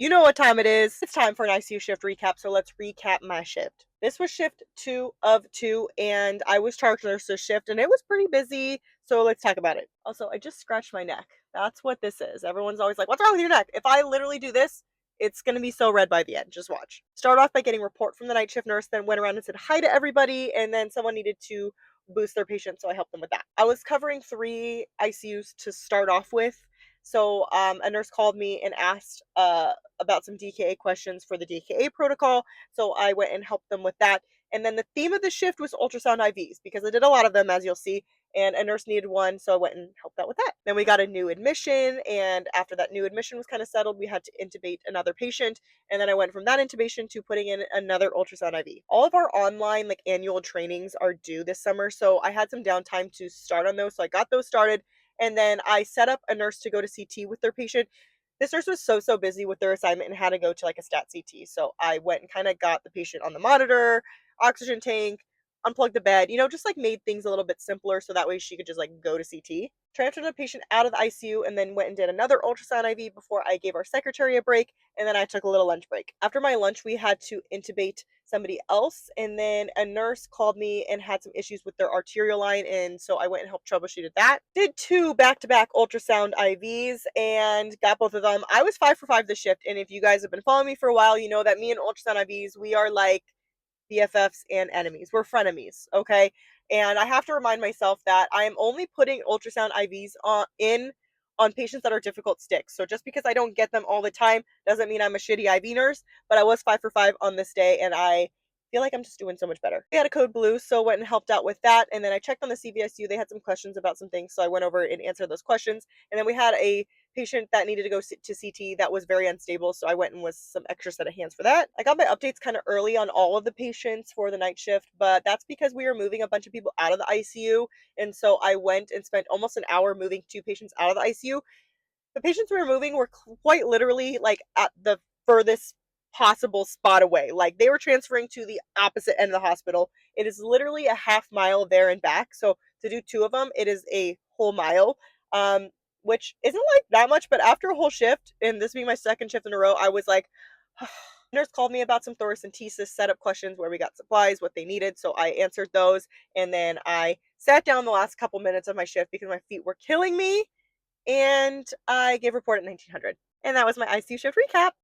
You know what time it is. It's time for an ICU shift recap, so let's recap my shift. This was shift 2 of 2, and I was charge nurse's shift, and it was pretty busy, so let's talk about it. Also, I just scratched my neck. That's what this is. Everyone's always like, what's wrong with your neck? If I literally do this, it's going to be so red by the end. Just watch. Start off by getting a report from the night shift nurse, then went around and said hi to everybody, and then someone needed to boost their patient, so I helped them with that. I was covering 3 ICUs to start off with. So a nurse called me and asked about some DKA questions for the DKA protocol. So I went and helped them with that. And then the theme of the shift was ultrasound IVs because I did a lot of them, as you'll see, and a nurse needed one. So I went and helped out with that. Then we got a new admission. And after that new admission was kind of settled, we had to intubate another patient. And then I went from that intubation to putting in another ultrasound IV. All of our online, like annual trainings are due this summer. So I had some downtime to start on those. So I got those started. And then I set up a nurse to go to CT with their patient. This nurse was so busy with their assignment and had to go to like a stat CT. So I went and kind of got the patient on the monitor, oxygen tank, unplugged the bed, just like made things a little bit simpler so that way she could just like go to CT. Transferred the patient out of the ICU and then went and did another ultrasound IV before I gave our secretary a break. And then I took a little lunch break. After my lunch, we had to intubate somebody else. And then a nurse called me and had some issues with their arterial line. And so I went and helped troubleshooted that. Did 2 back-to-back ultrasound IVs and got both of them. I was 5 for 5 this shift. And if you guys have been following me for a while, you know that me and ultrasound IVs, we are like BFFs and enemies. We're frenemies, okay? And I have to remind myself that I am only putting ultrasound IVs on patients that are difficult sticks. So just because I don't get them all the time doesn't mean I'm a shitty IV nurse, but I was 5 for 5 on this day and I feel like I'm just doing so much better. We had a code blue, so went and helped out with that. And then I checked on the CVSU. They had some questions about some things, so I went over and answered those questions. And then we had a patient that needed to go to CT that was very unstable, so I went and was some extra set of hands for that. I got my updates kind of early on all of the patients for the night shift, but that's because we were moving a bunch of people out of the ICU, and so I went and spent almost an hour moving 2 patients out of the ICU. The patients we were moving were quite literally like at the furthest possible spot away. Like they were transferring to the opposite end of the hospital. It is literally a half mile there and back. So to do 2 of them, it is a whole mile. Which isn't like that much, but after a whole shift, and this being my second shift in a row, I was like, nurse called me about some thoracentesis setup questions where we got supplies, what they needed. So I answered those. And then I sat down the last couple minutes of my shift because my feet were killing me. And I gave report at 1900. And that was my ICU shift recap.